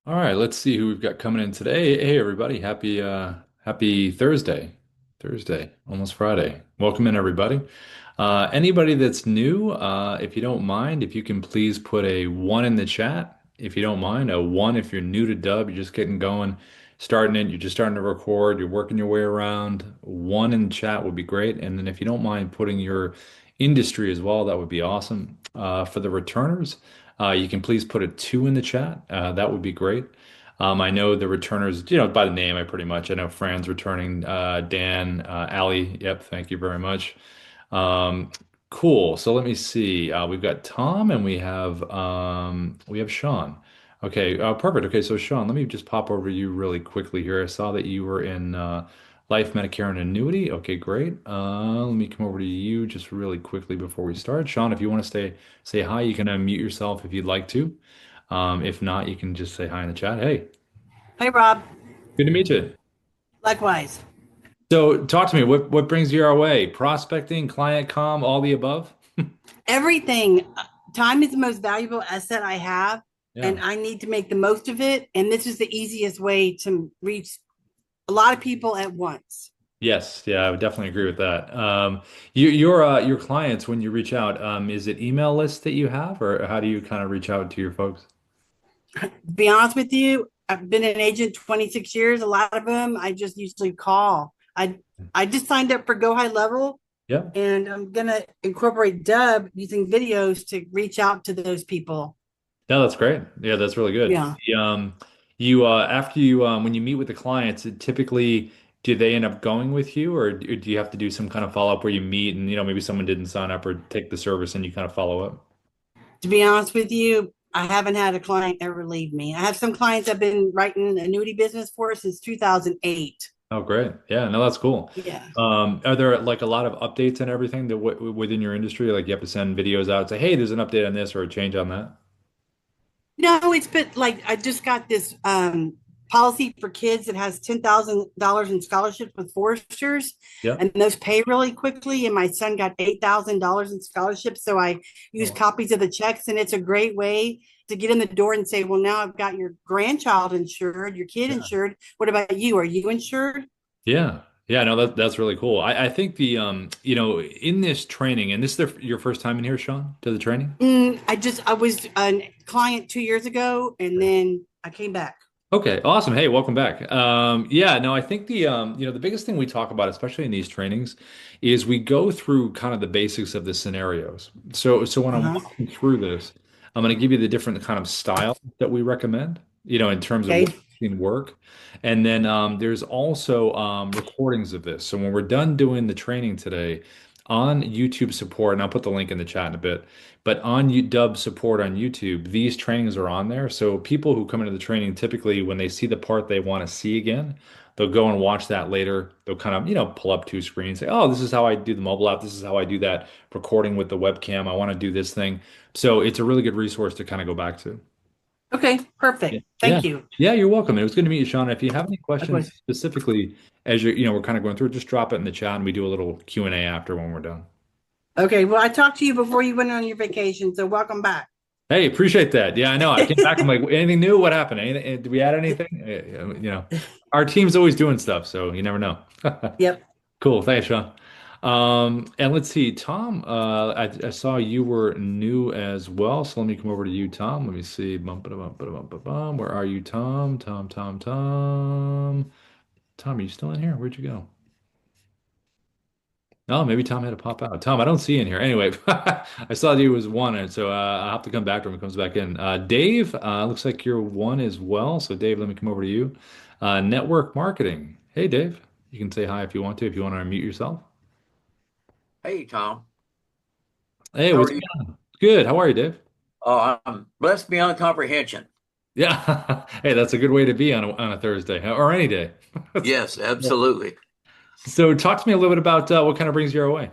All right, let's see who we've got coming in today. Hey everybody, happy Thursday. Thursday, almost Friday. Welcome in everybody. Anybody that's new, if you don't mind, if you can please put a one in the chat. If you don't mind, a one if you're new to Dubb, you're just getting going, starting it, you're just starting to record, you're working your way around. One in the chat would be great. And then if you don't mind putting your industry as well, that would be awesome. For the returners, you can please put a two in the chat. That would be great. I know the returners, by the name, I know Fran's returning, Dan, Ali. Yep, thank you very much. Um, cool. So let me see. We've got Tom and we have Sean. Okay, perfect. Okay, so Sean, let me just pop over to you really quickly here. I saw that you were in Life, Medicare, and Annuity. Okay, great. Let me come over to you just really quickly before we start. Sean, if you want to say hi, you can unmute yourself if you'd like to. If not, you can just say hi in the chat. Hey, Hey, Rob. good to meet you. Likewise. So talk to me. What brings you our way? Prospecting, client comm, all the above? Everything. Time is the most valuable asset I have, Yeah. and I need to make the most of it. And this is the easiest way to reach a lot of people at once. Yes, yeah, I would definitely agree with that. Your clients when you reach out, is it email lists that you have, or how do you kind of reach out to your folks? To be honest with you, I've been an agent 26 years. A lot of them I just usually call. I just signed up for Go High Level, Yeah. and I'm gonna incorporate Dubb using videos to reach out to those people. No, that's great. Yeah, that's really good. Yeah. You after you when you meet with the clients, typically do they end up going with you, or do you have to do some kind of follow up where you meet and maybe someone didn't sign up or take the service and you kind of follow up? To be honest with you, I haven't had a client ever leave me. I have some clients I've been writing annuity business for since 2008. Oh, great. Yeah, no, that's cool. Yeah. Are there like a lot of updates and everything that within your industry? Like you have to send videos out, say, hey, there's an update on this or a change on that? No, it's been like I just got this policy for kids that has $10,000 in scholarships with foresters, Yeah. and those pay really quickly. And my son got $8,000 in scholarships, so I use Oh, copies of the checks, and it's a great way to get in the door and say, "Well, now I've got your grandchild insured, your kid yeah. insured. What about you? Are you insured?" Yeah. Yeah, no, that's really cool. I think in this training, and this is your first time in here, Sean, to the training? I was a client 2 years ago, and then I came back. Okay, awesome. Hey, welcome back. Yeah, no, I think the biggest thing we talk about, especially in these trainings, is we go through kind of the basics of the scenarios. So when Uh I'm huh. walking through this, I'm going to give you the different kind of style that we recommend, in terms of Okay. what can work. And then there's also recordings of this. So when we're done doing the training today on YouTube support, and I'll put the link in the chat in a bit. But on Dub support on YouTube, these trainings are on there. So people who come into the training, typically when they see the part they want to see again, they'll go and watch that later. They'll kind of, pull up two screens, say, oh, this is how I do the mobile app. This is how I do that recording with the webcam. I want to do this thing. So it's a really good resource to kind of go back to. Okay. Yeah. Perfect. Yeah. Thank you. Yeah, you're welcome. It was good to meet you, Sean. If you have any questions Likewise. specifically as we're kind of going through it, just drop it in the chat and we do a little Q&A after when we're done. Okay. Well, I talked to you before you went on your vacation, so welcome back. Hey, appreciate that. Yeah, I know. I came back. I'm like, anything new? What happened? Did we add anything? Our team's always doing stuff, so you never know. Yep. Cool. Thanks, Sean. And let's see, Tom. I saw you were new as well, so let me come over to you, Tom. Let me see. Bum, ba-da, bum, ba-da, bum, ba-bum. Where are you, Tom? Tom, Tom, Tom. Tom, are you still in here? Where'd you go? Oh, maybe Tom had to pop out. Tom, I don't see in here. Anyway, I saw that he was one, and so I'll have to come back to him when he comes back in. Dave, looks like you're one as well. So, Dave, let me come over to you. Network marketing. Hey, Dave. You can say hi if you want to, if you want to unmute yourself. Hey, Tom. Hey, How what's are you? going on? Good. How are you, Dave? Oh, I'm blessed beyond comprehension. Yeah. Hey, that's a good way to be on a Thursday or any day. Yes, Yeah. absolutely. So, talk to me a little bit about what kind of brings you our way.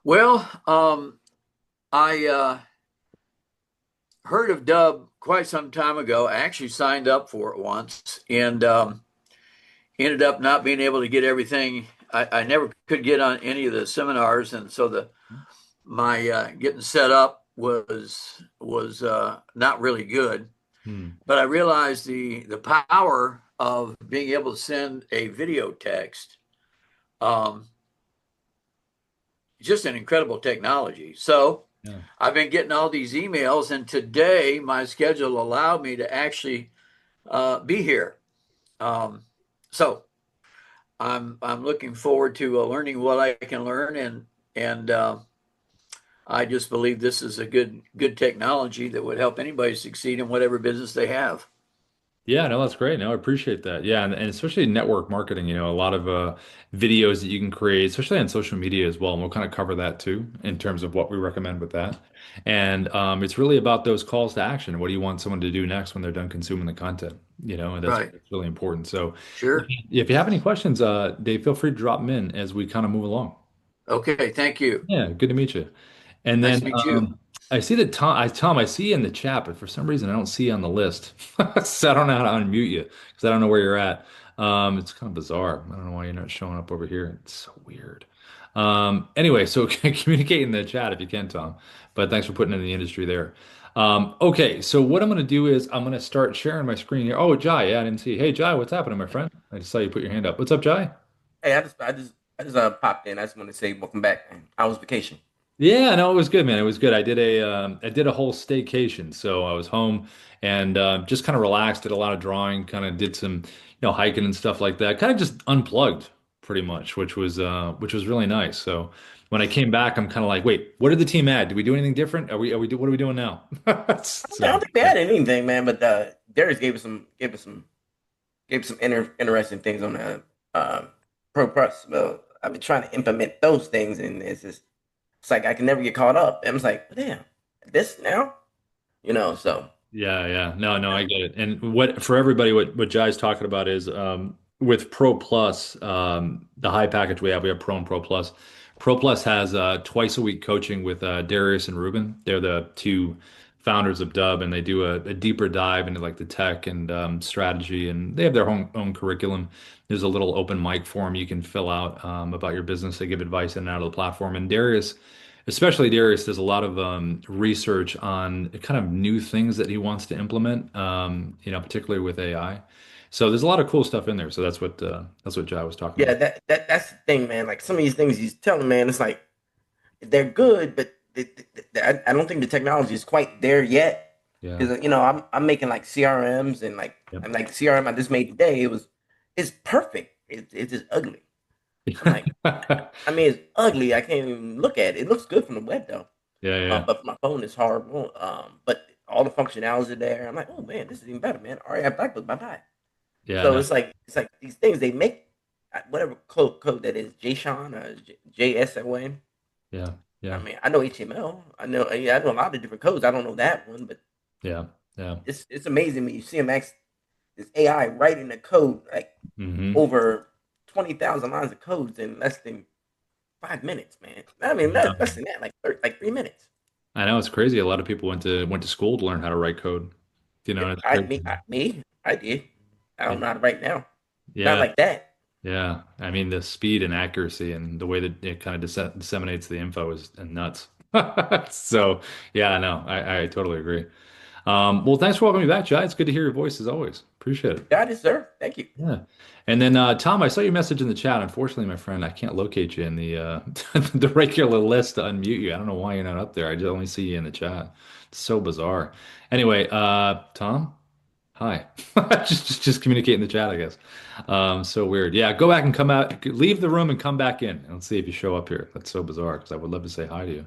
Well, I heard of Dubb quite some time ago. I actually signed up for it once and ended up not being able to get everything. I never could get on any of the seminars, and so the my getting set up was not really good. Hmm. But I realized the power of being able to send a video text, um, just an incredible technology. So Yeah. I've been getting all these emails, and today my schedule allowed me to actually be here. Um, so I'm looking forward to learning what I can learn, and I just believe this is a good technology that would help anybody succeed in whatever business they have. Yeah, no, that's great. No, I appreciate that. Yeah, and especially network marketing, a lot of videos that you can create, especially on social media as well. And we'll kind of cover that too in terms of what we recommend with that. And it's really about those calls to action. What do you want someone to do next when they're done consuming the content? And Right. that's really important. So Sure. if you have any questions, Dave, feel free to drop them in as we kind of move along. Okay. Thank you. Yeah, good to meet you. And Nice then to meet you. I see that Tom, I see you in the chat, but for some reason I don't see you on the list. So I don't know how to unmute you because I don't know where you're at. It's kind of bizarre. I don't know why you're not showing up over here. It's so weird. Anyway, so communicate in the chat if you can, Tom. But thanks for putting in the industry there. Okay, so what I'm going to do is I'm going to start sharing my screen here. Oh, Jai, yeah, I didn't see. Hey, Jai, what's happening, my friend? I just saw you put your hand up. What's up, Jai? Hey, I just popped in. I just want to say welcome back. I was vacation. Yeah, no, it was good, man. It was good. I did a whole staycation. So I was home and just kind of relaxed, did a lot of drawing, kind of did some, hiking and stuff like that. Kind of just unplugged pretty much, which was really nice. So when I came back, I'm kind of like, wait, what did the team add? Did we do anything different? What are we doing now? I So don't think they had anything, man. But Darius gave us some interesting things on the Pro Plus. Well, I've been trying to implement those things, and it's like I can never get caught up. And I'm like, damn, this now, So yeah, yeah. No, no, I get it. And what for everybody, what Jai's talking about is with Pro Plus, the high package we have Pro and Pro Plus. Pro Plus has twice a week coaching with Darius and Ruben. They're the two founders of Dubb, and they do a deeper dive into like the tech and strategy, and they have their own curriculum. There's a little open mic form you can fill out about your business. They give advice in and out of the platform. And Darius especially Darius does a lot of research on kind of new things that he wants to implement, particularly with AI. So there's a lot of cool stuff in there. So that's what Jai was talking yeah, about. that's the thing, man. Like some of these things he's telling, man, it's like they're good, but I don't think the technology is quite there yet. Yeah. Because I'm making like CRMs and like Yep. I'm like the CRM I just made today. It's perfect. It's just ugly. I'm like, I mean, it's ugly. I can't even look at it. It looks good from the web though, Yeah, yeah, but for my phone it's horrible. But all the functionalities are there. I'm like, oh man, this is even better, man. All right, Blackbook, bye bye. yeah. So No, it's like these things they make whatever code that is JSON or JSON. yeah, I yeah, mean, I know HTML. I know a lot of different codes. I don't know that one, but yeah, yeah. it's amazing when you see them this AI writing the code like Hmm. over 20,000 lines of codes in less than 5 minutes, man. I mean, Yeah. less than that, like 3 minutes. I know it's crazy. A lot of people went to school to learn how to write code. It's crazy. I did. I Yeah, don't know how to write now. Not yeah, like that. yeah. I mean, the speed and accuracy and the way that it kind of disseminates the info is nuts. So, yeah, no, I totally agree. Well, thanks for welcoming me back, Jai. It's good to hear your voice as always. Appreciate it. Got it, sir. Thank you. Yeah. And then Tom, I saw your message in the chat. Unfortunately, my friend, I can't locate you in the the regular list to unmute you. I don't know why you're not up there. I just only see you in the chat. It's so bizarre. Anyway, Tom, hi. Just communicate in the chat, I guess. So weird. Yeah, go back and come out, leave the room and come back in. And let's see if you show up here. That's so bizarre because I would love to say hi to you.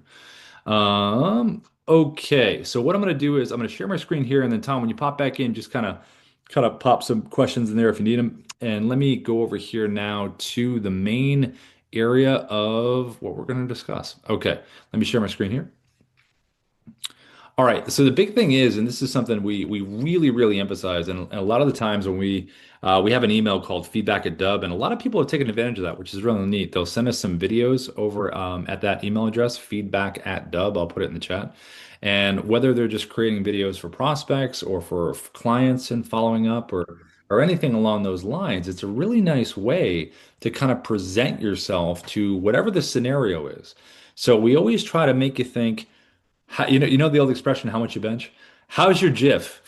Okay, so what I'm going to do is I'm going to share my screen here, and then Tom, when you pop back in, just kind of pop some questions in there if you need them. And let me go over here now to the main area of what we're going to discuss. Okay, let me share my screen here. All right. So the big thing is, and this is something we really really emphasize, and a lot of the times when we have an email called feedback at Dubb, and a lot of people have taken advantage of that, which is really neat. They'll send us some videos over at that email address, feedback at Dubb. I'll put it in the chat. And whether they're just creating videos for prospects or for clients and following up or anything along those lines, it's a really nice way to kind of present yourself to whatever the scenario is. So we always try to make you think. You know the old expression, how much you bench? How's your GIF?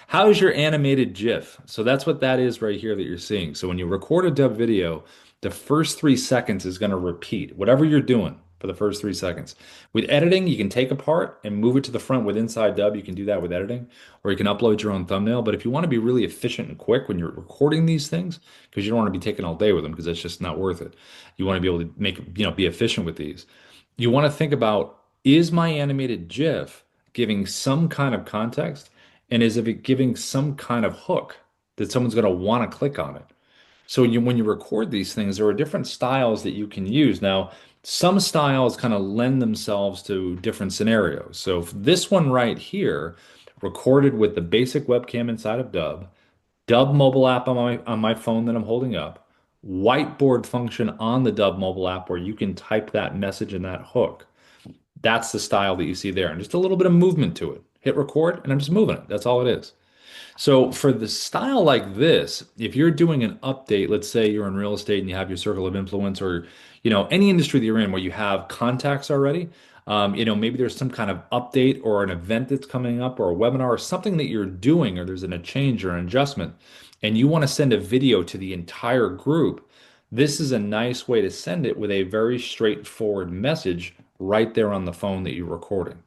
How's your animated GIF? So that's what that is right here that you're seeing. So when you record a dub video, the first 3 seconds is going to repeat whatever you're doing for the first 3 seconds. With editing, you can take a part and move it to the front with Inside Dub. You can do that with editing, or you can upload your own thumbnail. But if you want to be really efficient and quick when you're recording these things, because you don't want to be taking all day with them, because that's just not worth it. You want to be able to make, be efficient with these. You want to think about, is my animated GIF giving some kind of context? And is it giving some kind of hook that someone's going to want to click on it? So when you record these things, there are different styles that you can use. Now, some styles kind of lend themselves to different scenarios. So this one right here, recorded with the basic webcam inside of Dubb mobile app on my phone that I'm holding up, whiteboard function on the Dubb mobile app where you can type that message and that hook. That's the style that you see there, and just a little bit of movement to it. Hit record, and I'm just moving it. That's all it is. So for the style like this, if you're doing an update, let's say you're in real estate and you have your circle of influence, or any industry that you're in where you have contacts already, maybe there's some kind of update or an event that's coming up or a webinar or something that you're doing, or there's a change or an adjustment, and you want to send a video to the entire group. This is a nice way to send it with a very straightforward message right there on the phone that you're recording,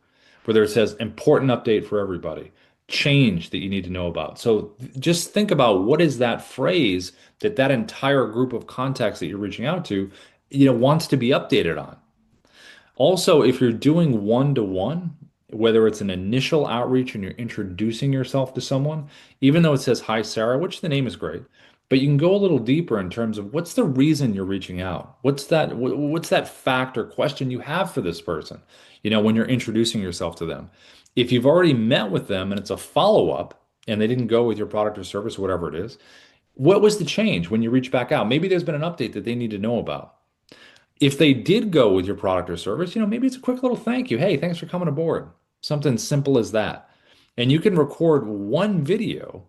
whether it says important update for everybody, change that you need to know about. So just think about, what is that phrase that that entire group of contacts that you're reaching out to, wants to be updated on. Also, if you're doing one-to-one, whether it's an initial outreach and you're introducing yourself to someone, even though it says, "Hi, Sarah," which the name is great, but you can go a little deeper in terms of what's the reason you're reaching out? What's that fact or question you have for this person, when you're introducing yourself to them. If you've already met with them and it's a follow-up and they didn't go with your product or service, whatever it is, what was the change when you reach back out? Maybe there's been an update that they need to know about. If they did go with your product or service, maybe it's a quick little thank you. Hey, thanks for coming aboard. Something simple as that. And you can record one video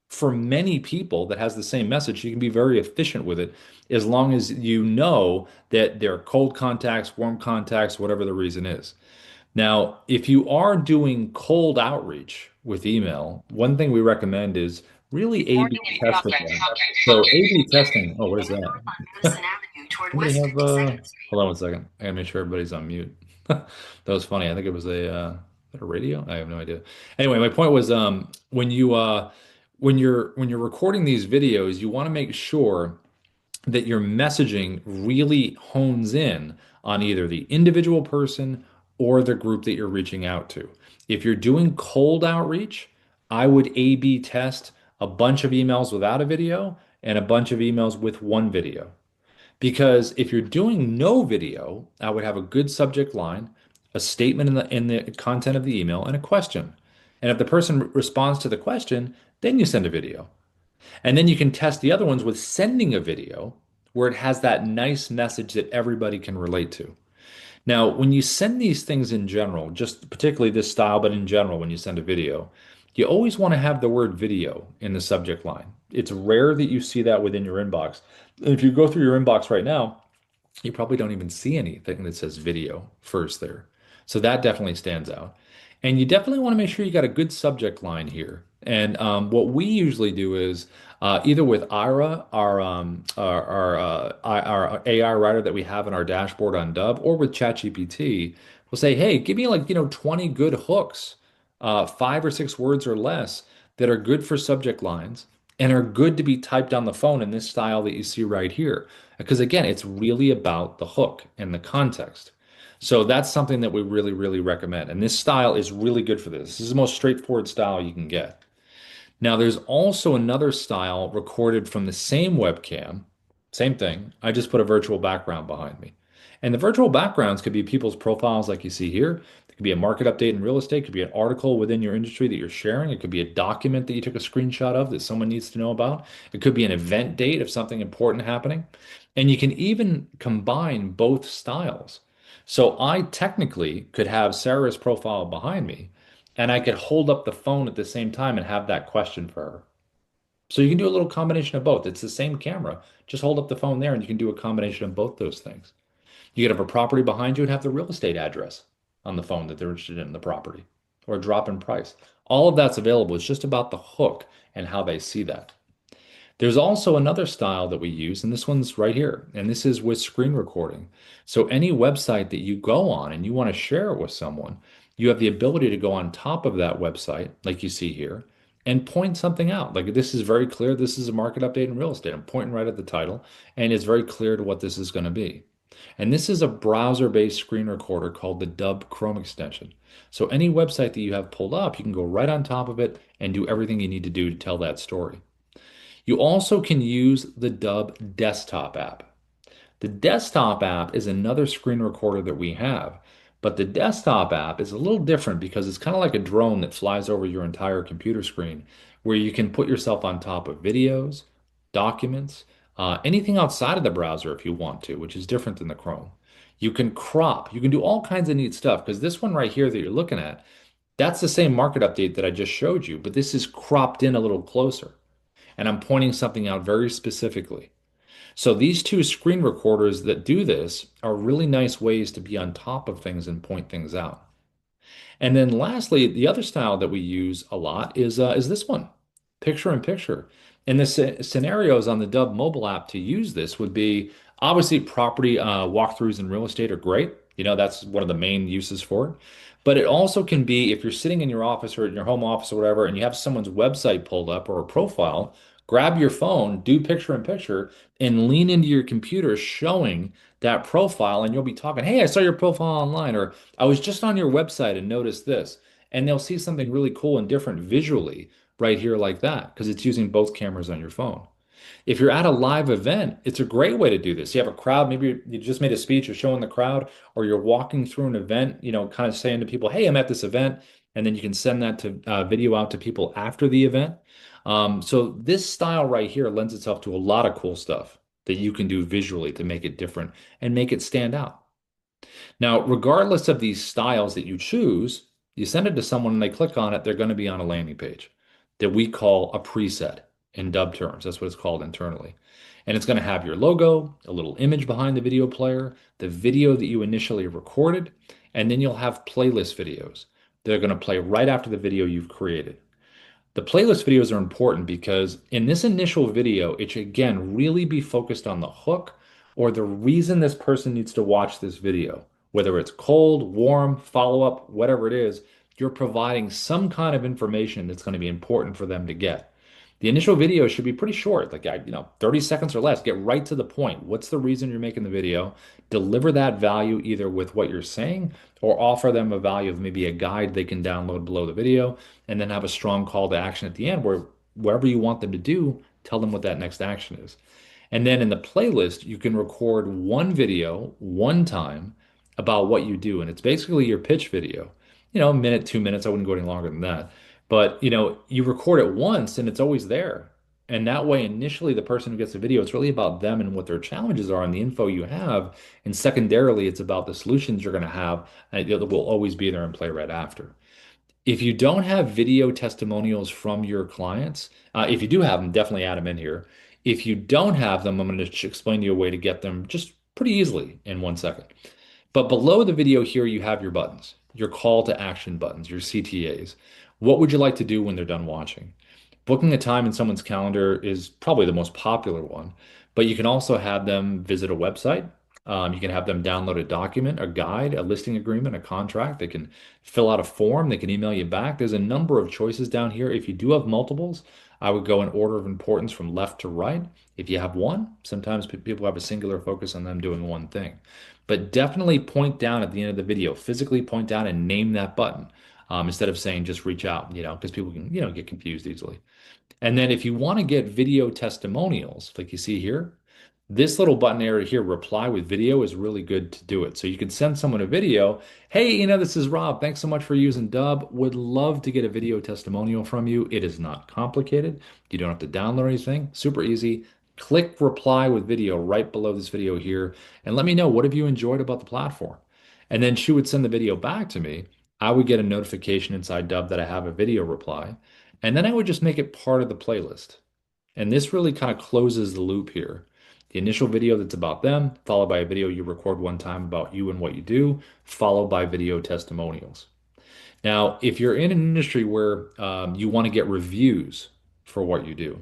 for many people that has the same message. You can be very efficient with it as long as you know that they're cold contacts, warm contacts, whatever the reason is. Now, if you are doing cold outreach with email, one thing we recommend is really A/B test it then. So A/B testing, oh, what is that? Somebody have, hold on one second. I gotta make sure everybody's on mute. That was funny. I think it was a radio? I have no idea. Anyway, my point was, when you're recording these videos, you want to make sure that your messaging really hones in on either the individual person or the group that you're reaching out to. If you're doing cold outreach, I would A/B test a bunch of emails without a video and a bunch of emails with one video. Because if you're doing no video, I would have a good subject line, a statement in the content of the email, and a question. And if the person responds to the question, then you send a video. And then you can test the other ones with sending a video where it has that nice message that everybody can relate to. Now, when you send these things in general, just particularly this style, but in general, when you send a video, you always want to have the word video in the subject line. It's rare that you see that within your inbox. If you go through your inbox right now, you probably don't even see anything that says video first there. So that definitely stands out. And you definitely want to make sure you got a good subject line here. And what we usually do is either with Ira, our AI writer that we have in our dashboard on Dubb, or with ChatGPT, we'll say, hey, give me 20 good hooks, 5 or 6 words or less that are good for subject lines and are good to be typed on the phone in this style that you see right here. Because again, it's really about the hook and the context. So that's something that we really, really recommend. And this style is really good for this. This is the most straightforward style you can get. Now, there's also another style recorded from the same webcam, same thing. I just put a virtual background behind me. And the virtual backgrounds could be people's profiles like you see here. It could be a market update in real estate. It could be an article within your industry that you're sharing. It could be a document that you took a screenshot of that someone needs to know about. It could be an event date of something important happening. And you can even combine both styles. So I technically could have Sarah's profile behind me, and I could hold up the phone at the same time and have that question for her. So you can do a little combination of both. It's the same camera. Just hold up the phone there and you can do a combination of both those things. You could have a property behind you and have the real estate address on the phone that they're interested in the property. or a drop in price. All of that's available. It's just about the hook and how they see that. There's also another style that we use, and this one's right here, and this is with screen recording. So any website that you go on and you want to share it with someone, you have the ability to go on top of that website, like you see here, and point something out. Like this is very clear. This is a market update in real estate. I'm pointing right at the title, and it's very clear to what this is going to be. And this is a browser-based screen recorder called the Dubb Chrome extension. So any website that you have pulled up, you can go right on top of it and do everything you need to do to tell that story. You also can use the Dubb desktop app. The desktop app is another screen recorder that we have, but the desktop app is a little different because it's kind of like a drone that flies over your entire computer screen, where you can put yourself on top of videos, documents, anything outside of the browser if you want to, which is different than the Chrome. You can crop, you can do all kinds of neat stuff because this one right here that you're looking at, that's the same market update that I just showed you, but this is cropped in a little closer and I'm pointing something out very specifically. So these two screen recorders that do this are really nice ways to be on top of things and point things out. And then lastly, the other style that we use a lot is this one, picture in picture. And the scenarios on the Dubb mobile app to use this would be obviously property walkthroughs in real estate are great. You know, that's one of the main uses for it. But it also can be if you're sitting in your office or in your home office or whatever, and you have someone's website pulled up or a profile, grab your phone, do picture in picture, and lean into your computer showing that profile. And you'll be talking, hey, I saw your profile online, or I was just on your website and noticed this. And they'll see something really cool and different visually right here, like that, because it's using both cameras on your phone. If you're at a live event, it's a great way to do this. You have a crowd, maybe you just made a speech, you're showing the crowd, or you're walking through an event, you know, kind of saying to people, hey, I'm at this event. And then you can send that to video out to people after the event. So this style right here lends itself to a lot of cool stuff that you can do visually to make it different and make it stand out. Now, regardless of these styles that you choose, you send it to someone and they click on it, they're going to be on a landing page that we call a preset in Dubb terms. That's what it's called internally. And it's going to have your logo, a little image behind the video player, the video that you initially recorded, and then you'll have playlist videos. They're going to play right after the video you've created. The playlist videos are important because in this initial video, it should again really be focused on the hook or the reason this person needs to watch this video. Whether it's cold, warm, follow-up, whatever it is, you're providing some kind of information that's going to be important for them to get. The initial video should be pretty short, like 30 seconds or less. Get right to the point. What's the reason you're making the video? Deliver that value either with what you're saying or offer them a value of maybe a guide they can download below the video, and then have a strong call to action at the end where wherever you want them to do, tell them what that next action is. And then in the playlist, you can record one video one time about what you do. And it's basically your pitch video. You know, a minute, 2 minutes. I wouldn't go any longer than that. But, you know, you record it once and it's always there. And that way, initially, the person who gets the video, it's really about them and what their challenges are and the info you have. And secondarily, it's about the solutions you're going to have and it will always be there and play right after. If you don't have video testimonials from your clients, if you do have them, definitely add them in here. If you don't have them, I'm going to explain to you a way to get them just pretty easily in 1 second. But below the video here, you have your buttons, your call to action buttons, your CTAs. What would you like to do when they're done watching? Booking a time in someone's calendar is probably the most popular one, but you can also have them visit a website. You can have them download a document, a guide, a listing agreement, a contract. They can fill out a form. They can email you back. There's a number of choices down here. If you do have multiples, I would go in order of importance from left to right. If you have one, sometimes people have a singular focus on them doing one thing. But definitely point down at the end of the video, physically point down and name that button instead of saying just reach out, you know, because people can, you know, get confused easily. And then if you want to get video testimonials, like you see here, this little button area here, reply with video, is really good to do it. So you can send someone a video. Hey, you know, this is Rob. Thanks so much for using Dubb. Would love to get a video testimonial from you. It is not complicated. You don't have to download anything. Super easy. Click reply with video right below this video here. And let me know, what have you enjoyed about the platform? And then she would send the video back to me. I would get a notification inside Dubb that I have a video reply. And then I would just make it part of the playlist. And this really kind of closes the loop here. The initial video that's about them, followed by a video you record one time about you and what you do, followed by video testimonials. Now, if you're in an industry where you want to get reviews for what you do,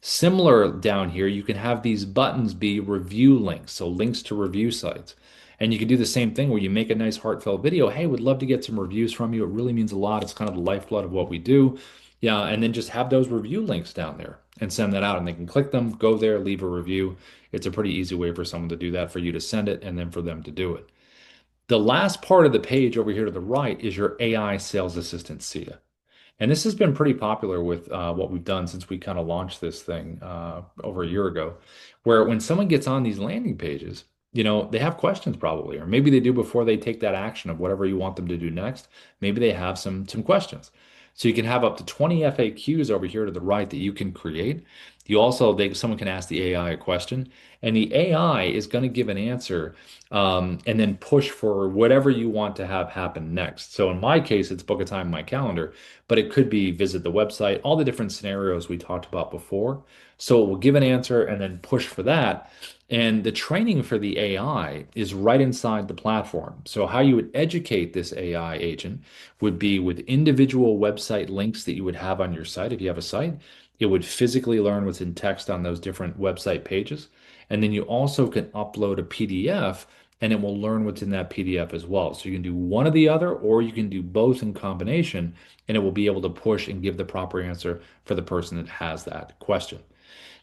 similar down here, you can have these buttons be review links, so links to review sites. And you can do the same thing where you make a nice heartfelt video. Hey, would love to get some reviews from you. It really means a lot. It's kind of the lifeblood of what we do. Yeah, and then just have those review links down there and send that out. And they can click them, go there, leave a review. It's a pretty easy way for someone to do that, for you to send it, and then for them to do it. The last part of the page over here to the right is your AI sales assistant, Sia. And this has been pretty popular with what we've done since we kind of launched this thing over a year ago, where when someone gets on these landing pages, they have questions probably, or maybe they do before they take that action of whatever you want them to do next. Maybe they have some questions. So you can have up to 20 FAQs over here to the right that you can create. You also, someone can ask the AI a question, and the AI is going to give an answer and then push for whatever you want to have happen next. So in my case, it's book a time in my calendar, but it could be visit the website, all the different scenarios we talked about before. So it will give an answer and then push for that. And the training for the AI is right inside the platform. So how you would educate this AI agent would be with individual website links that you would have on your site. If you have a site, it would physically learn what's in text on those different website pages. And then you also can upload a PDF and it will learn what's in that PDF as well. So you can do one or the other, or you can do both in combination, and it will be able to push and give the proper answer for the person that has that question.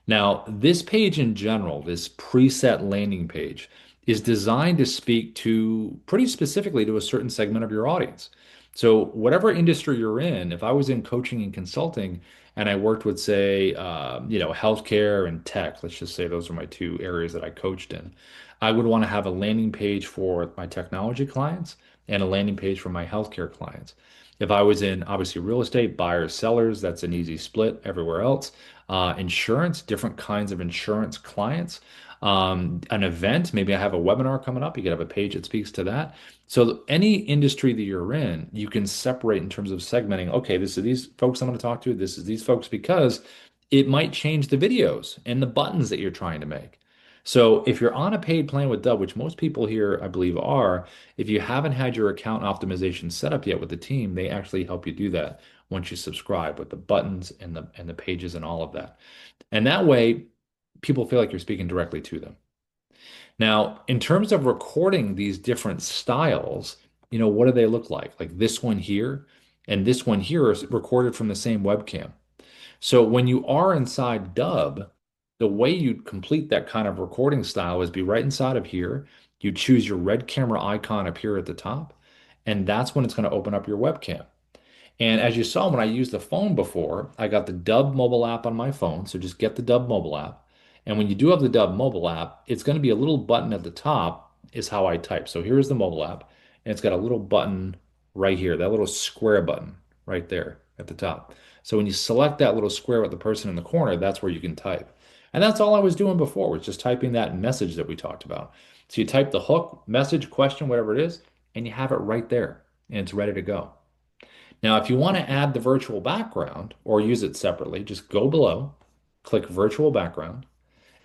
Now, this page in general, this preset landing page, is designed to speak to pretty specifically to a certain segment of your audience. So, whatever industry you're in, if I was in coaching and consulting and I worked with, say, healthcare and tech, let's just say those are my two areas that I coached in, I would want to have a landing page for my technology clients and a landing page for my healthcare clients. If I was in obviously real estate, buyers, sellers, that's an easy split everywhere else. Insurance, different kinds of insurance clients. An event, maybe I have a webinar coming up. You could have a page that speaks to that. So any industry that you're in, you can separate in terms of segmenting. Okay, this is these folks I'm going to talk to. This is these folks because it might change the videos and the buttons that you're trying to make. So if you're on a paid plan with Dubb, which most people here, I believe, are, if you haven't had your account optimization set up yet with the team, they actually help you do that once you subscribe with the buttons and the pages and all of that. And that way, people feel like you're speaking directly to them. Now, in terms of recording these different styles, what do they look like? Like this one here and this one here is recorded from the same webcam. So when you are inside Dubb, the way you'd complete that kind of recording style is be right inside of here. You choose your red camera icon up here at the top, and that's when it's going to open up your webcam. And as you saw when I used the phone before, I got the Dubb mobile app on my phone. So just get the Dubb mobile app. And when you do have the Dubb mobile app, it's going to be a little button at the top is how I type. So here's the mobile app, and it's got a little button right here, that little square button right there at the top. So when you select that little square with the person in the corner, that's where you can type. And that's all I was doing before, was just typing that message that we talked about. So you type the hook, message, question, whatever it is, and you have it right there, and it's ready to go. Now, if you want to add the virtual background or use it separately, just go below, click virtual background,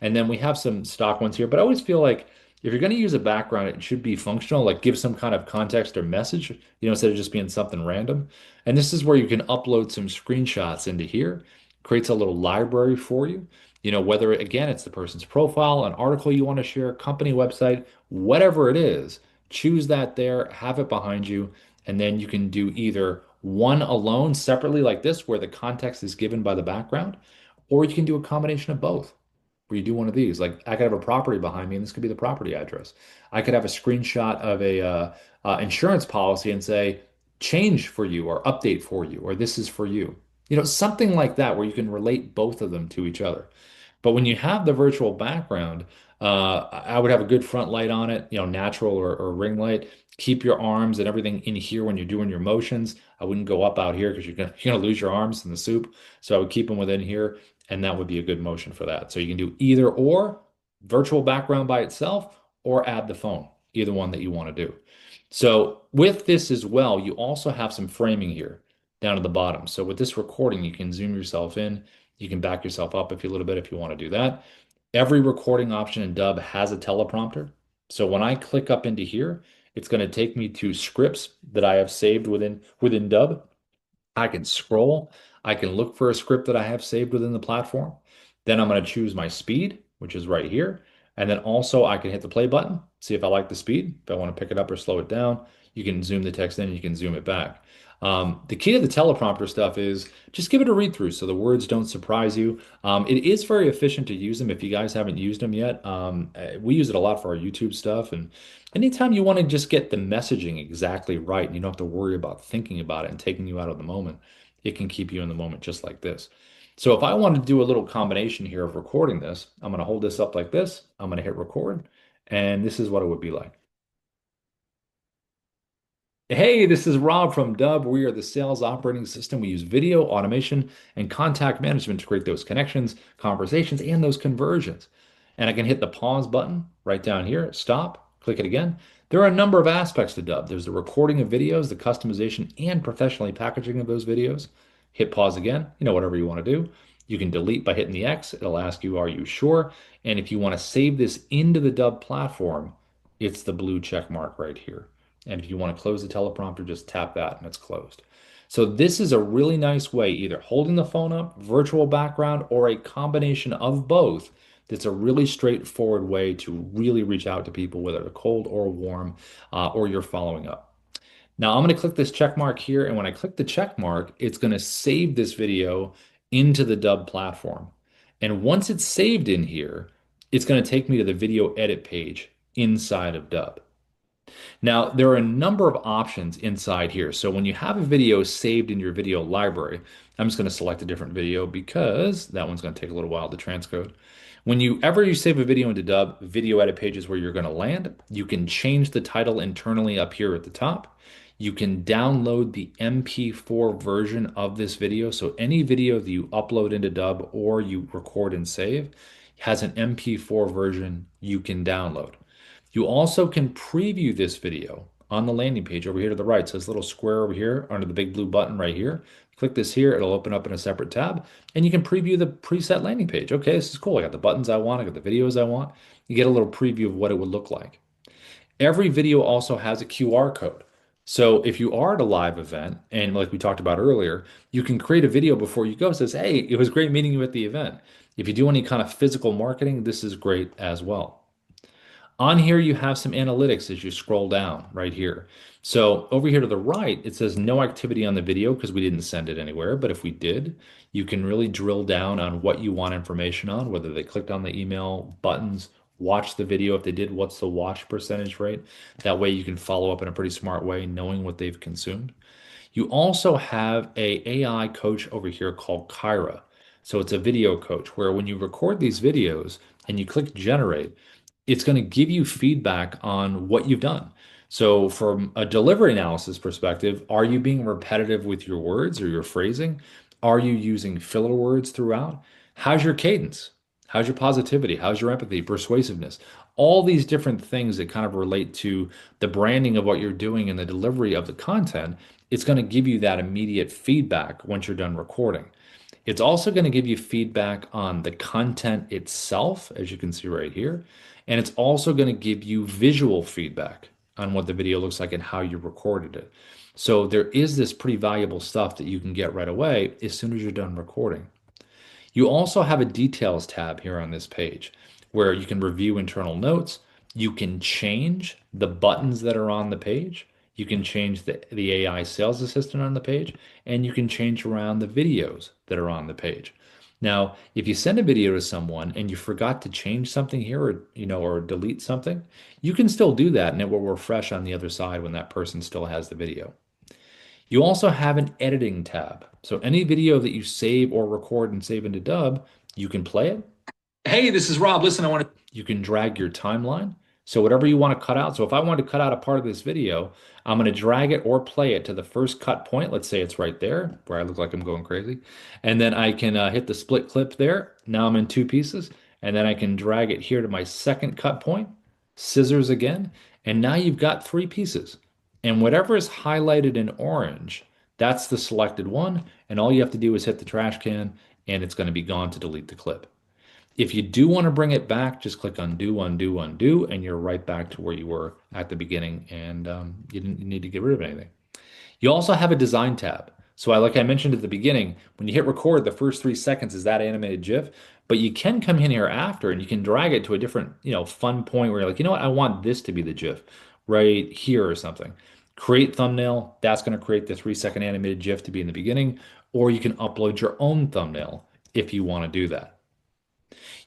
and then we have some stock ones here. But I always feel like if you're going to use a background, it should be functional, like give some kind of context or message, instead of just being something random. And this is where you can upload some screenshots into here, creates a little library for you. Whether again, it's the person's profile, an article you want to share, company website, whatever it is, choose that there, have it behind you, and then you can do either one alone separately like this, where the context is given by the background, or you can do a combination of both where you do one of these. Like I could have a property behind me, and this could be the property address. I could have a screenshot of a insurance policy and say, change for you, or update for you, or this is for you. Something like that where you can relate both of them to each other. But when you have the virtual background, I would have a good front light on it, natural or ring light. Keep your arms and everything in here when you're doing your motions. I wouldn't go up out here because you're gonna lose your arms in the soup. So I would keep them within here, and that would be a good motion for that. So you can do either or, virtual background by itself, or add the phone, either one that you want to do. So with this as well, you also have some framing here down at the bottom. So with this recording, you can zoom yourself in. You can back yourself up a little bit if you want to do that. Every recording option in Dubb has a teleprompter. So when I click up into here, It's going to take me to scripts that I have saved within Dubb. I can scroll. I can look for a script that I have saved within the platform. Then I'm going to choose my speed, which is right here. And then also I can hit the play button, see if I like the speed, if I want to pick it up or slow it down. You can zoom the text in, you can zoom it back. The key to the teleprompter stuff is just give it a read through so the words don't surprise you. It is very efficient to use them if you guys haven't used them yet. We use it a lot for our YouTube stuff. And anytime you want to just get the messaging exactly right and you don't have to worry about thinking about it and taking you out of the moment, it can keep you in the moment just like this. So if I want to do a little combination here of recording this, I'm going to hold this up like this. I'm going to hit record, and this is what it would be like. Hey, this is Rob from Dubb. We are the sales operating system. We use video, automation, and contact management to create those connections, conversations, and those conversions. And I can hit the pause button right down here, stop, click it again. There are a number of aspects to Dubb. There's the recording of videos, the customization and professionally packaging of those videos. Hit pause again, whatever you want to do. You can delete by hitting the X. It'll ask you, are you sure? And if you want to save this into the Dubb platform, it's the blue check mark right here. And if you want to close the teleprompter, just tap that and it's closed. So this is a really nice way, either holding the phone up, virtual background, or a combination of both. That's a really straightforward way to really reach out to people, whether they're cold or warm, or you're following up. Now I'm going to click this check mark here, and when I click the check mark, it's going to save this video into the Dubb platform. And once it's saved in here, it's going to take me to the video edit page inside of Dubb. Now, there are a number of options inside here. So when you have a video saved in your video library, I'm just going to select a different video because that one's going to take a little while to transcode. When you save a video into Dubb, video edit page is where you're going to land. You can change the title internally up here at the top. You can download the MP4 version of this video. So any video that you upload into Dubb or you record and save has an MP4 version you can download. You also can preview this video on the landing page over here to the right. So this little square over here under the big blue button right here. Click this here, it'll open up in a separate tab, and you can preview the preset landing page. Okay, this is cool. I got the buttons I want, I got the videos I want. You get a little preview of what it would look like. Every video also has a QR code. So if you are at a live event, and like we talked about earlier, you can create a video before you go that says, hey, it was great meeting you at the event. If you do any kind of physical marketing, this is great as well. On here, you have some analytics as you scroll down right here. So over here to the right, it says no activity on the video because we didn't send it anywhere. But if we did, you can really drill down on what you want information on, whether they clicked on the email buttons, watched the video. If they did, what's the watch percentage rate? That way you can follow up in a pretty smart way, knowing what they've consumed. You also have a AI coach over here called Kyra. So it's a video coach where when you record these videos and you click generate, it's going to give you feedback on what you've done. So, from a delivery analysis perspective, are you being repetitive with your words or your phrasing? Are you using filler words throughout? How's your cadence? How's your positivity? How's your empathy, persuasiveness? All these different things that kind of relate to the branding of what you're doing and the delivery of the content, it's going to give you that immediate feedback once you're done recording. It's also going to give you feedback on the content itself, as you can see right here. And it's also going to give you visual feedback on what the video looks like and how you recorded it. So there is this pretty valuable stuff that you can get right away as soon as you're done recording. You also have a details tab here on this page where you can review internal notes. You can change the buttons that are on the page. You can change the AI sales assistant on the page, and you can change around the videos that are on the page. Now, if you send a video to someone and you forgot to change something here or delete something, you can still do that and it will refresh on the other side when that person still has the video. You also have an editing tab. So any video that you save or record and save into Dubb, you can play it. Hey, this is Rob. Listen, you can drag your timeline. So whatever you want to cut out. So if I want to cut out a part of this video, I'm going to drag it or play it to the first cut point. Let's say it's right there where I look like I'm going crazy. And then I can hit the split clip there. Now I'm in two pieces. And then I can drag it here to my second cut point, scissors again. And now you've got three pieces. And whatever is highlighted in orange, that's the selected one. And all you have to do is hit the trash can and it's going to be gone to delete the clip. If you do want to bring it back, just click undo, undo, undo, and you're right back to where you were at the beginning, and you didn't need to get rid of anything. You also have a design tab. So like I mentioned at the beginning, when you hit record, the first 3 seconds is that animated GIF, but you can come in here after and you can drag it to a different, fun point where you're like, you know what, I want this to be the GIF right here or something. Create thumbnail, that's going to create the 3 second animated GIF to be in the beginning, or you can upload your own thumbnail if you want to do that.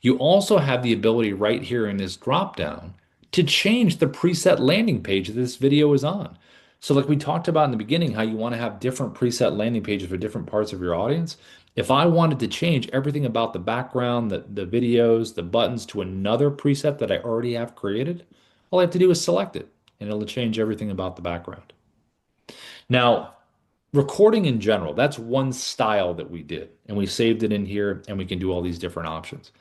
You also have the ability right here in this drop down to change the preset landing page that this video is on. So like we talked about in the beginning, how you want to have different preset landing pages for different parts of your audience. If I wanted to change everything about the background, the videos, the buttons to another preset that I already have created, all I have to do is select it and it'll change everything about the background. Now, recording in general, that's one style that we did and we saved it in here and we can do all these different options.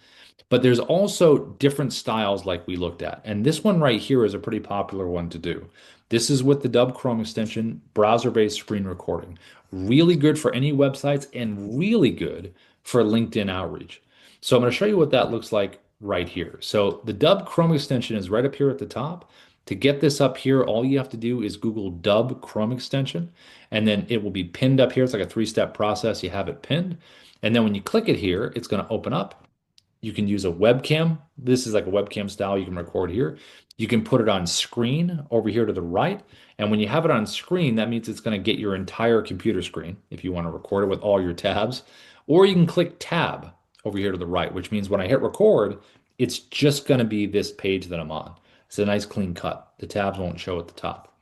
But there's also different styles like we looked at. And this one right here is a pretty popular one to do. This is with the Dubb Chrome extension, browser-based screen recording. Really good for any websites and really good for LinkedIn outreach. So I'm going to show you what that looks like right here. So the Dubb Chrome extension is right up here at the top. To get this up here, all you have to do is Google Dubb Chrome extension, and then it will be pinned up here. It's like a three-step process. You have it pinned. And then when you click it here, it's going to open up. You can use a webcam. This is like a webcam style you can record here. You can put it on screen over here to the right. And when you have it on screen, that means it's going to get your entire computer screen if you want to record it with all your tabs. Or you can click tab over here to the right, which means when I hit record, it's just going to be this page that I'm on. It's a nice clean cut. The tabs won't show at the top.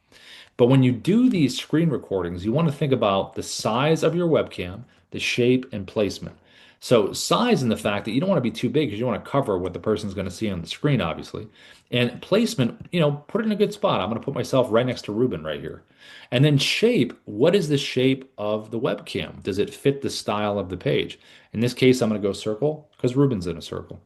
But when you do these screen recordings, you want to think about the size of your webcam, the shape, and placement. So size and the fact that you don't want to be too big because you want to cover what the person's going to see on the screen, obviously. And placement, put it in a good spot. I'm going to put myself right next to Ruben right here. And then shape, what is the shape of the webcam? Does it fit the style of the page? In this case, I'm going to go circle because Ruben's in a circle.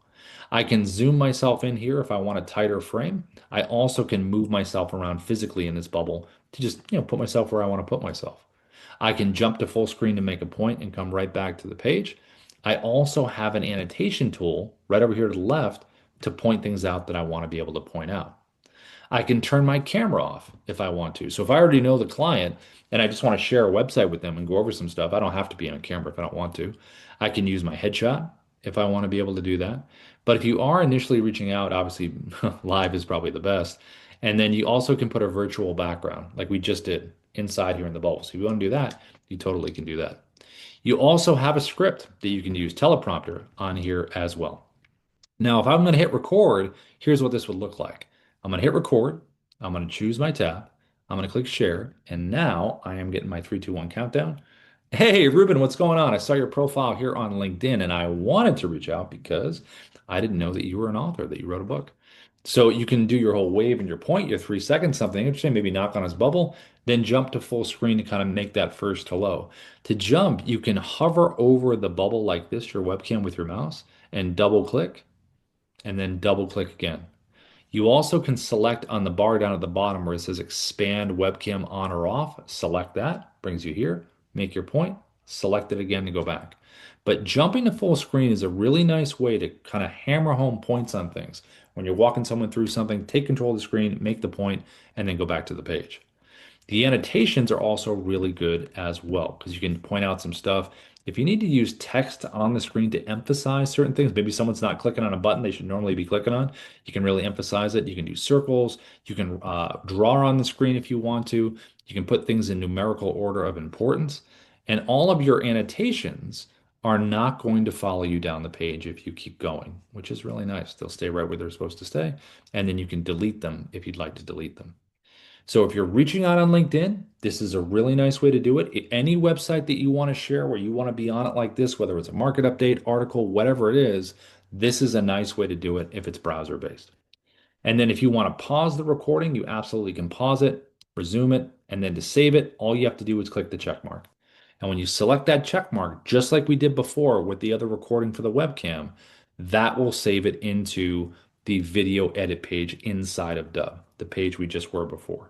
I can zoom myself in here if I want a tighter frame. I also can move myself around physically in this bubble to just, put myself where I want to put myself. I can jump to full screen to make a point and come right back to the page. I also have an annotation tool right over here to the left to point things out that I want to be able to point out. I can turn my camera off if I want to. So if I already know the client and I just want to share a website with them and go over some stuff, I don't have to be on camera if I don't want to. I can use my headshot if I want to be able to do that. But if you are initially reaching out, obviously live is probably the best. And then you also can put a virtual background like we just did inside here in the bubble. So if you want to do that, you totally can do that. You also have a script that you can use, teleprompter, on here as well. Now, if I'm going to hit record, here's what this would look like. I'm going to hit record. I'm going to choose my tab. I'm going to click share. And now I am getting my 3, 2, 1 countdown. Hey, Ruben, what's going on? I saw your profile here on LinkedIn and I wanted to reach out because I didn't know that you were an author, that you wrote a book. So you can do your whole wave and your point, your 3 seconds, something interesting, maybe knock on his bubble, then jump to full screen to kind of make that first hello. To jump, you can hover over the bubble like this, your webcam with your mouse, and double click, and then double click again. You also can select on the bar down at the bottom where it says expand webcam on or off. Select that, brings you here, make your point, select it again to go back. But jumping to full screen is a really nice way to kind of hammer home points on things. When you're walking someone through something, take control of the screen, make the point, and then go back to the page. The annotations are also really good as well because you can point out some stuff. If you need to use text on the screen to emphasize certain things, maybe someone's not clicking on a button they should normally be clicking on, you can really emphasize it. You can do circles. You can draw on the screen if you want to. You can put things in numerical order of importance. And all of your annotations are not going to follow you down the page if you keep going, which is really nice. They'll stay right where they're supposed to stay. And then you can delete them if you'd like to delete them. So if you're reaching out on LinkedIn, this is a really nice way to do it. Any website that you want to share where you want to be on it like this, whether it's a market update, article, whatever it is, this is a nice way to do it if it's browser based. And then if you want to pause the recording, you absolutely can pause it, resume it, and then to save it, all you have to do is click the check mark. And when you select that check mark, just like we did before with the other recording for the webcam, that will save it into the video edit page inside of Dubb, the page we just were before.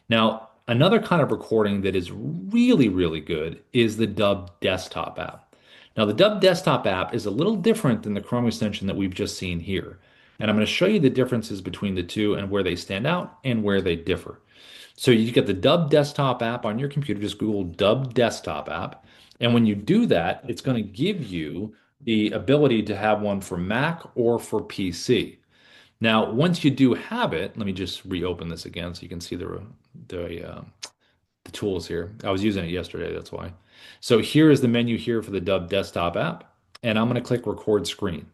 Now, another kind of recording that is really, really good is the Dubb desktop app. Now, the Dubb desktop app is a little different than the Chrome extension that we've just seen here. And I'm going to show you the differences between the two and where they stand out and where they differ. So you get the Dubb desktop app on your computer, just Google Dubb desktop app. And when you do that, it's going to give you the ability to have one for Mac or for PC. Now, once you do have it, let me just reopen this again so you can see the the tools here. I was using it yesterday, that's why. So here is the menu here for the Dubb desktop app, and I'm going to click record screen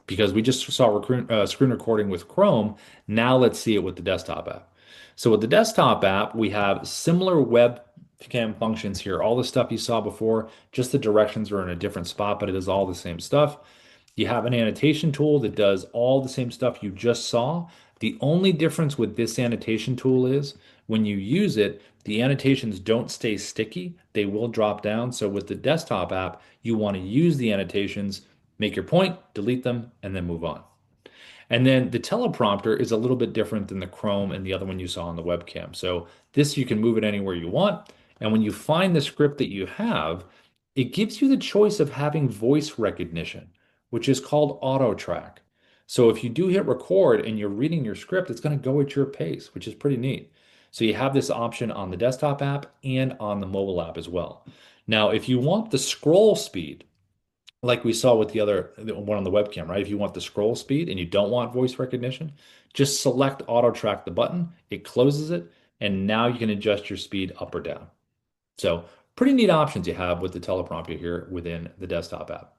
because we just saw screen recording with Chrome. Now let's see it with the desktop app. So with the desktop app, we have similar webcam functions here. All the stuff you saw before, just the directions are in a different spot, but it is all the same stuff. You have an annotation tool that does all the same stuff you just saw. The only difference with this annotation tool is when you use it, the annotations don't stay sticky. They will drop down. So with the desktop app, you want to use the annotations, make your point, delete them, and then move on. And then the teleprompter is a little bit different than the Chrome and the other one you saw on the webcam. So this you can move it anywhere you want. And when you find the script that you have, it gives you the choice of having voice recognition, which is called auto track. So if you do hit record and you're reading your script, it's going to go at your pace, which is pretty neat. So you have this option on the desktop app and on the mobile app as well. Now, if you want the scroll speed, like we saw with the one on the webcam, right? If you want the scroll speed and you don't want voice recognition, just select auto track the button, it closes it, and now you can adjust your speed up or down. So pretty neat options you have with the teleprompter here within the desktop app.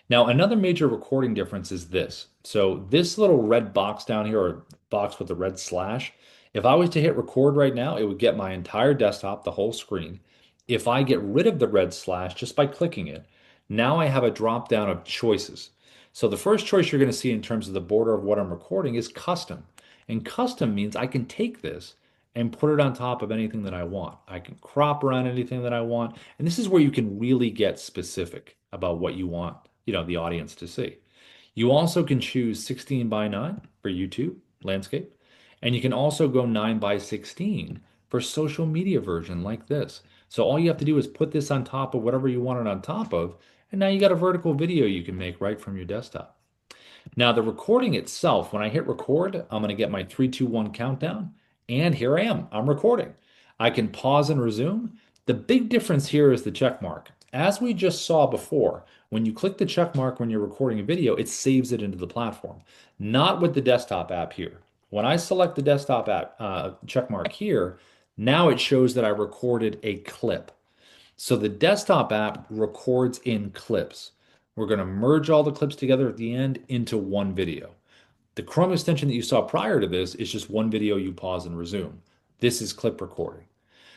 Now, another major recording difference is this. So this little red box down here, or box with the red slash, if I was to hit record right now, it would get my entire desktop, the whole screen. If I get rid of the red slash just by clicking it, now I have a drop down of choices. So the first choice you're going to see in terms of the border of what I'm recording is custom. And custom means I can take this and put it on top of anything that I want. I can crop around anything that I want. And this is where you can really get specific about what you want, the audience to see. You also can choose 16 by 9 for YouTube landscape, and you can also go 9 by 16 for social media version like this. So all you have to do is put this on top of whatever you want it on top of, and now you got a vertical video you can make right from your desktop. Now, the recording itself, when I hit record, I'm going to get my 3, 2, 1 countdown, and here I am. I'm recording. I can pause and resume. The big difference here is the check mark. As we just saw before, when you click the check mark when you're recording a video, it saves it into the platform. Not with the desktop app here. When I select the desktop app check mark here, now it shows that I recorded a clip. So the desktop app records in clips. We're going to merge all the clips together at the end into one video. The Chrome extension that you saw prior to this is just one video you pause and resume. This is clip recording.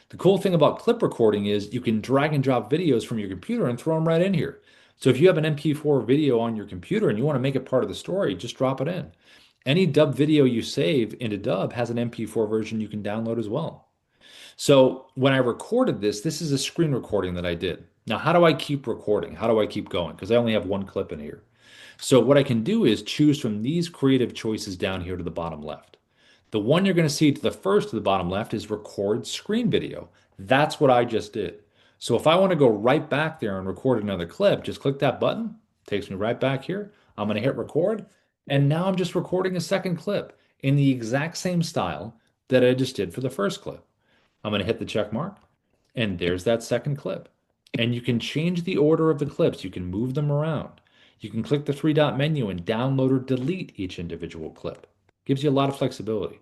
The cool thing about clip recording is you can drag and drop videos from your computer and throw them right in here. So if you have an MP4 video on your computer and you want to make it part of the story, just drop it in. Any Dubb video you save into Dubb has an MP4 version you can download as well. So when I recorded this, this is a screen recording that I did. Now, how do I keep recording? How do I keep going? Because I only have one clip in here. So what I can do is choose from these creative choices down here to the bottom left. The one you're going to see to the first to the bottom left is record screen video. That's what I just did. So if I want to go right back there and record another clip, just click that button. Takes me right back here. I'm going to hit record. And now I'm just recording a second clip in the exact same style that I just did for the first clip. I'm going to hit the check mark, and there's that second clip. And you can change the order of the clips. You can move them around. You can click the three-dot menu and download or delete each individual clip. Gives you a lot of flexibility.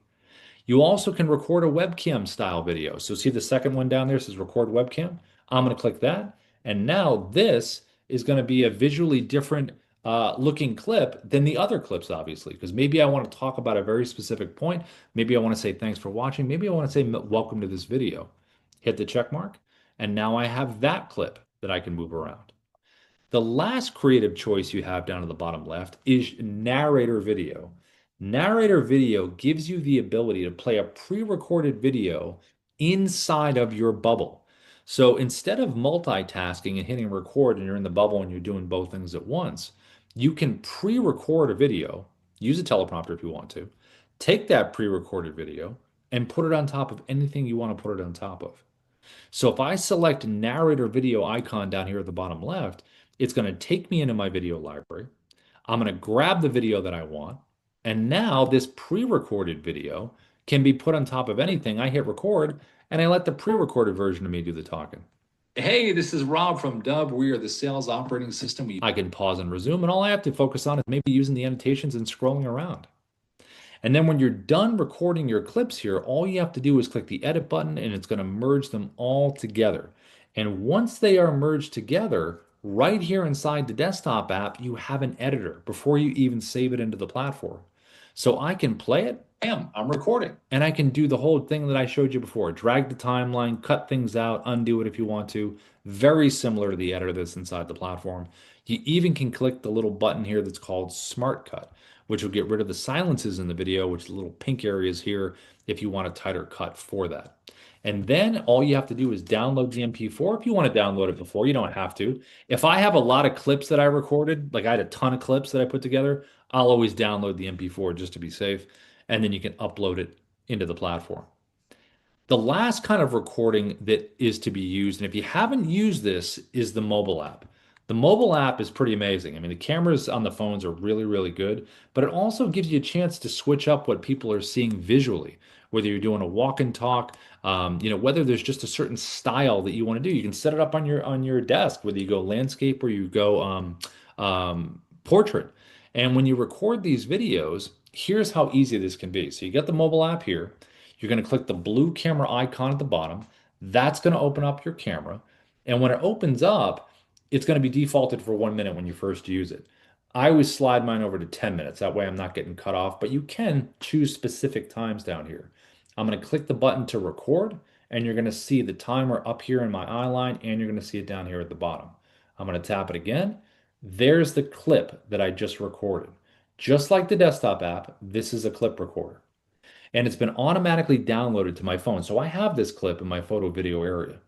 You also can record a webcam style video. So see the second one down there says record webcam. I'm going to click that. And now this is going to be a visually different looking clip than the other clips, obviously, because maybe I want to talk about a very specific point. Maybe I want to say thanks for watching. Maybe I want to say welcome to this video. Hit the check mark. And now I have that clip that I can move around. The last creative choice you have down at the bottom left is narrator video. Narrator video gives you the ability to play a pre-recorded video inside of your bubble. So instead of multitasking and hitting record and you're in the bubble and you're doing both things at once, you can pre-record a video, use a teleprompter if you want to, take that pre-recorded video and put it on top of anything you want to put it on top of. So if I select narrator video icon down here at the bottom left, It's going to take me into my video library. I'm going to grab the video that I want. And now this pre-recorded video can be put on top of anything. I hit record and I let the pre-recorded version of me do the talking. Hey, this is Rob from Dubb. We are the sales operating system. I can pause and resume, and all I have to focus on is maybe using the annotations and scrolling around. And then when you're done recording your clips here, all you have to do is click the edit button and it's going to merge them all together. And once they are merged together, right here inside the desktop app, you have an editor before you even save it into the platform. So I can play it, bam, I'm recording. And I can do the whole thing that I showed you before, drag the timeline, cut things out, undo it if you want to. Very similar to the editor that's inside the platform. You even can click the little button here that's called Smart Cut, which will get rid of the silences in the video, which the little pink areas here, if you want a tighter cut for that. And then all you have to do is download the MP4 if you want to download it before. You don't have to. If I have a lot of clips that I recorded, like I had a ton of clips that I put together, I'll always download the MP4 just to be safe. And then you can upload it into the platform. The last kind of recording that is to be used, and if you haven't used this, is the mobile app. The mobile app is pretty amazing. I mean, the cameras on the phones are really, really good, but it also gives you a chance to switch up what people are seeing visually. Whether you're doing a walk and talk, whether there's just a certain style that you want to do, you can set it up on your desk. Whether you go landscape or you go portrait. And when you record these videos, here's how easy this can be. So you get the mobile app here. You're going to click the blue camera icon at the bottom. That's going to open up your camera. And when it opens up, it's going to be defaulted for 1 minute when you first use it. I always slide mine over to 10 minutes. That way I'm not getting cut off, but you can choose specific times down here. I'm going to click the button to record, and you're going to see the timer up here in my eye line, and you're going to see it down here at the bottom. I'm going to tap it again. There's the clip that I just recorded. Just like the desktop app, this is a clip recorder. And it's been automatically downloaded to my phone. So I have this clip in my photo video area.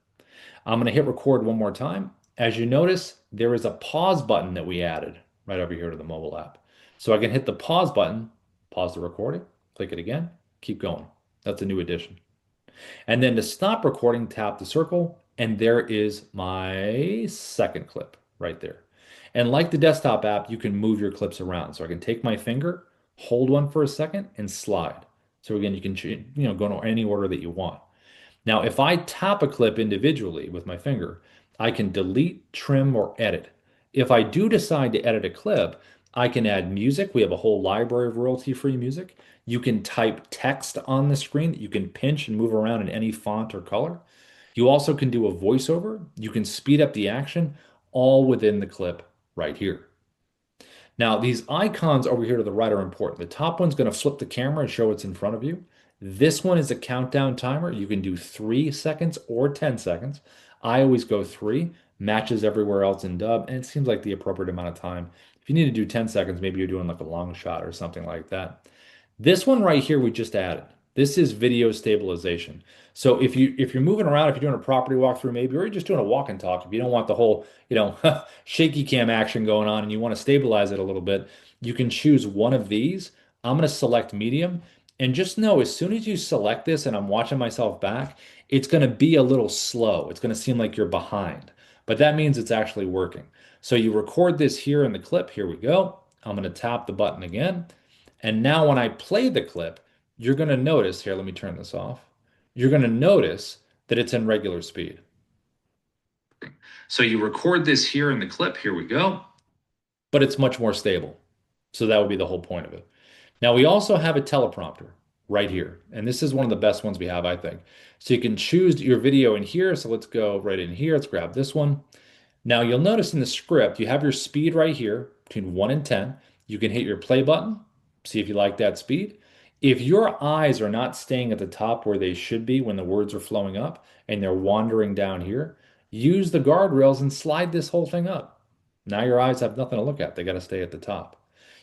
I'm going to hit record one more time. As you notice, there is a pause button that we added right over here to the mobile app. So I can hit the pause button, pause the recording, click it again, keep going. That's a new addition. And then to stop recording, tap the circle, and there is my second clip right there. And like the desktop app, you can move your clips around. So I can take my finger, hold one for a second, and slide. So again, you can go in any order that you want. Now, if I tap a clip individually with my finger, I can delete, trim, or edit. If I do decide to edit a clip, I can add music. We have a whole library of royalty-free music. You can type text on the screen that you can pinch and move around in any font or color. You also can do a voiceover. You can speed up the action, all within the clip right here. Now, these icons over here to the right are important. The top one's going to flip the camera and show what's in front of you. This one is a countdown timer. You can do 3 seconds or 10 seconds. I always go 3, matches everywhere else in Dubb, and it seems like the appropriate amount of time. If you need to do 10 seconds, maybe you're doing like a long shot or something like that. This one right here we just added. This is video stabilization. So if you're moving around, if you're doing a property walkthrough maybe, or you're just doing a walk and talk, if you don't want the whole, shaky cam action going on and you want to stabilize it a little bit, you can choose one of these. I'm going to select medium. And just know as soon as you select this and I'm watching myself back, it's going to be a little slow. It's going to seem like you're behind, but that means it's actually working. So you record this here in the clip. Here we go. I'm going to tap the button again. And now when I play the clip, you're going to notice here, let me turn this off. You're going to notice that it's in regular speed. So you record this here in the clip. Here we go. But it's much more stable. So that would be the whole point of it. Now we also have a teleprompter right here. And this is one of the best ones we have, I think. So you can choose your video in here. So let's go right in here. Let's grab this one. Now you'll notice in the script, you have your speed right here between 1 and 10. You can hit your play button, see if you like that speed. If your eyes are not staying at the top where they should be when the words are flowing up and they're wandering down here, use the guardrails and slide this whole thing up. Now your eyes have nothing to look at. They got to stay at the top.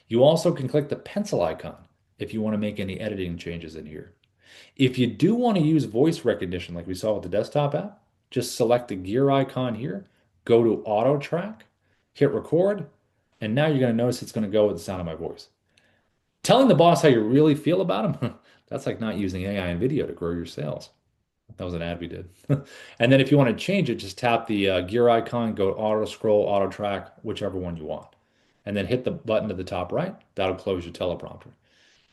You also can click the pencil icon if you want to make any editing changes in here. If you do want to use voice recognition like we saw with the desktop app, just select the gear icon here, go to auto track, hit record, and now you're going to notice it's going to go with the sound of my voice. Telling the boss how you really feel about him, that's like not using AI and video to grow your sales. That was an ad we did. And then if you want to change it, just tap the gear icon, go auto scroll, auto track, whichever one you want. And then hit the button to the top right. That'll close your teleprompter.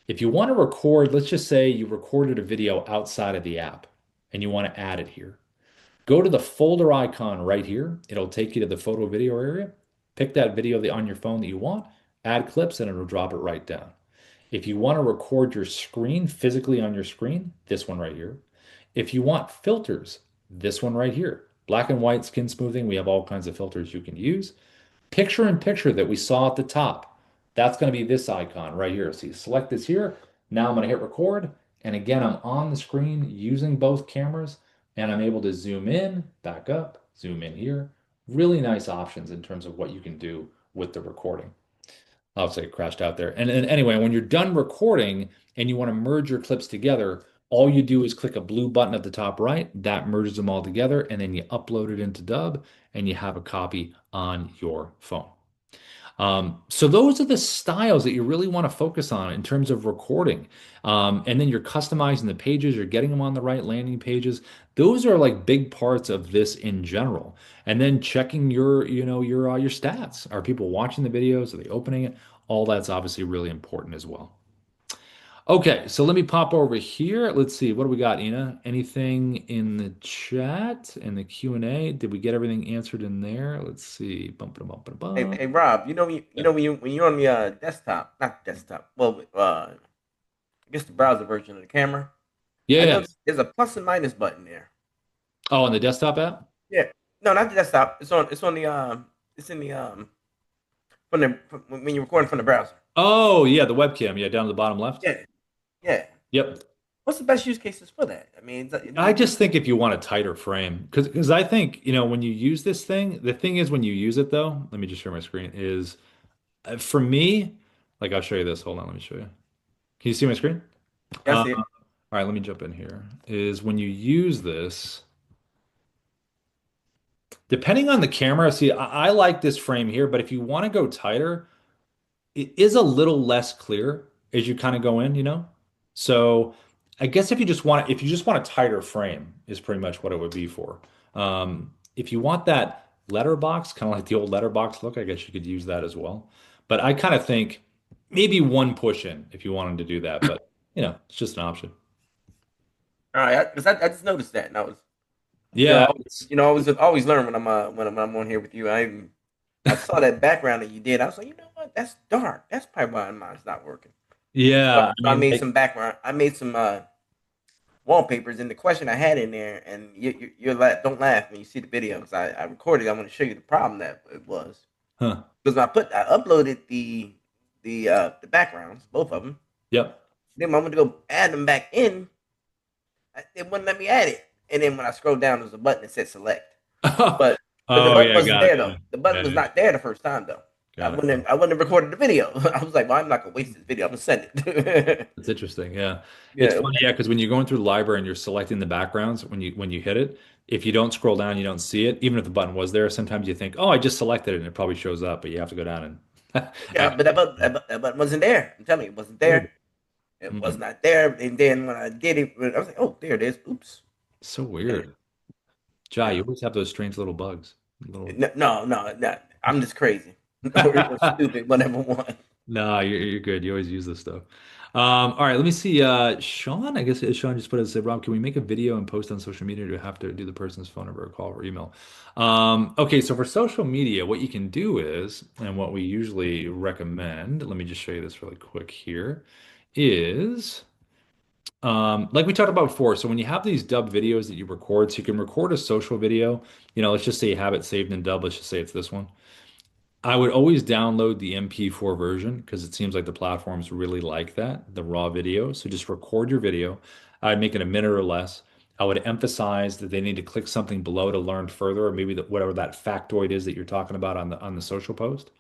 If you want to record, let's just say you recorded a video outside of the app and you want to add it here. Go to the folder icon right here. It'll take you to the photo video area. Pick that video on your phone that you want, add clips, and it'll drop it right down. If you want to record your screen physically on your screen, this one right here. If you want filters, this one right here. Black and white skin smoothing, we have all kinds of filters you can use. Picture in picture that we saw at the top, that's going to be this icon right here. So you select this here. Now I'm going to hit record. And again, I'm on the screen using both cameras and I'm able to zoom in, back up, zoom in here. Really nice options in terms of what you can do with the recording. Obviously, it crashed out there. And anyway, when you're done recording and you want to merge your clips together, all you do is click a blue button at the top right. That merges them all together, and then you upload it into Dubb, and you have a copy on your phone. So those are the styles that you really want to focus on in terms of recording. And then you're customizing the pages, you're getting them on the right landing pages. Those are like big parts of this in general. And then checking your stats. Are people watching the videos? Are they opening it? All that's obviously really important as well. Okay, so let me pop over here. Let's see, what do we got, Ina? Anything in the chat, in the Q&A? Did we get everything answered in there? Let's see. Bum, bum, bum, bum, Hey, bum. hey, Rob, you Yeah. know when you're on the desktop, not desktop, well, I guess the browser version of the camera. I Yeah. noticed there's a plus and minus button there. Oh, on the desktop app? Yeah, no, not the desktop. It's on the it's in the when you're recording from the browser. Oh, yeah, the webcam. Yeah, down at the bottom left. Yeah, yeah. Yep. What's the best use cases for that? I mean, I just think if you want a tighter frame, because I think, when you use this thing, the thing is when you use it though, let me just share my screen, is for me, like I'll show you this. Hold on, let me show you. Can you see my screen? I All see it. right, let me jump in here. Is when you use this, depending on the camera, see, I like this frame here, but if you want to go tighter, it is a little less clear as you kind of go in. So I guess if you just want a tighter frame is pretty much what it would be for. If you want that letterbox, kind of like the old letterbox look, I guess you could use that as well. But I kind of think maybe one push in if you wanted to do that, but it's just an option. All right, because I just noticed that, and I was Yeah, I always learn when I'm on here with you. I saw that background that you did. I was like, you know what? That's dark. That's probably why mine's not working. So, yeah. I so I mean, made some background. I made some wallpapers, and the question I had in there, and don't laugh when you see the videos. I recorded. I want to show you the problem that it was huh. because I uploaded the backgrounds, both of them. Yep. Then when I went to go add them back in, it wouldn't let me add it. And then when I scrolled down, there was a button that said select. But the Oh button yeah, wasn't got it. there though. The button Yeah, was yeah, not there the first time though. got it. I wouldn't have recorded the video. I was like, well, I'm not gonna waste this video. I'm gonna send it. It's interesting. Yeah. It's Yeah, funny, yeah, because when you're going through the library and you're selecting the backgrounds, when you hit it, if you don't scroll down, you don't see it. Even if the button was there, sometimes you think, oh, I just selected it and it probably shows up, but you have to go down and yeah, but that button wasn't there. I'm telling you, it wasn't weird. there. It was Mhm. not there. And then when I did it, I was like, oh, there it is. Oops. So And weird. Jai, yeah, you always have those strange little bugs. Little no. I'm just crazy or stupid, whatever one. No, you're good. You always use this stuff. All right, let me see. Sean, I guess Sean just put it said, Rob, can we make a video and post on social media? Or do we have to do the person's phone number or call or email? Okay, so for social media, what you can do is, and what we usually recommend, let me just show you this really quick here, is like we talked about before. So when you have these Dubb videos that you record, so you can record a social video, let's just say you have it saved in Dubb. Let's just say it's this one. I would always download the MP4 version because it seems like the platforms really like that, the raw video. So just record your video. I'd make it a minute or less. I would emphasize that they need to click something below to learn further, or maybe whatever that factoid is that you're talking about on the social post.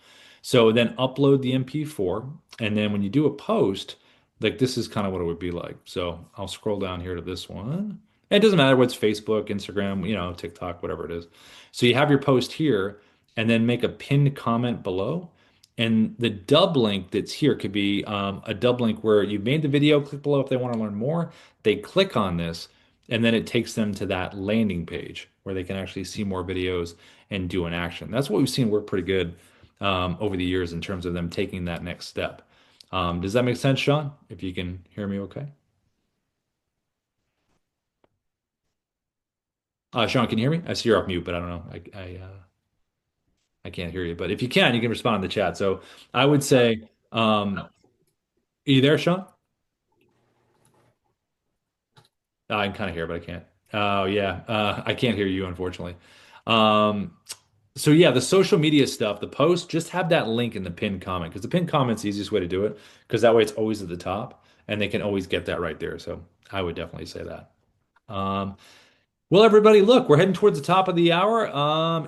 So then upload the MP4, and then when you do a post, like this is kind of what it would be like. So I'll scroll down here to this one. It doesn't matter what's Facebook, Instagram, TikTok, whatever it is. So you have your post here and then make a pinned comment below. And the Dubb link that's here could be a Dubb link where you made the video, click below if they want to learn more. They click on this, And then it takes them to that landing page where they can actually see more videos and do an action. That's what we've seen work pretty good over the years in terms of them taking that next step. Does that make sense, Sean? If you can hear me okay? Sean, can you hear me? I see you're off mute, but I don't know. I can't hear you. But if you can respond in the chat. So I would say, are you there, Sean? I can kind of hear, but I can't. Oh yeah, I can't hear you, unfortunately. Um, so yeah, the social media stuff, the post, just have that link in the pinned comment because the pinned comment's the easiest way to do it because that way it's always at the top and they can always get that right there. So I would definitely say that. Um, well, everybody, look, we're heading towards the top of the hour.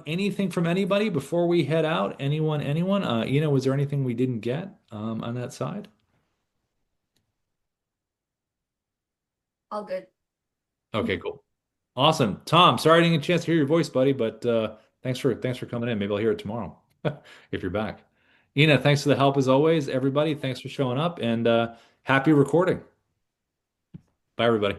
Anything from anybody before we head out? Anyone, anyone? Was there anything we didn't get on that side? All good. Okay, cool. Awesome. Tom, sorry I didn't get a chance to hear your voice, buddy, but thanks for coming in. Maybe I'll hear it tomorrow if you're back. Ina, thanks for the help as always. Everybody, thanks for showing up and happy recording. Bye, everybody.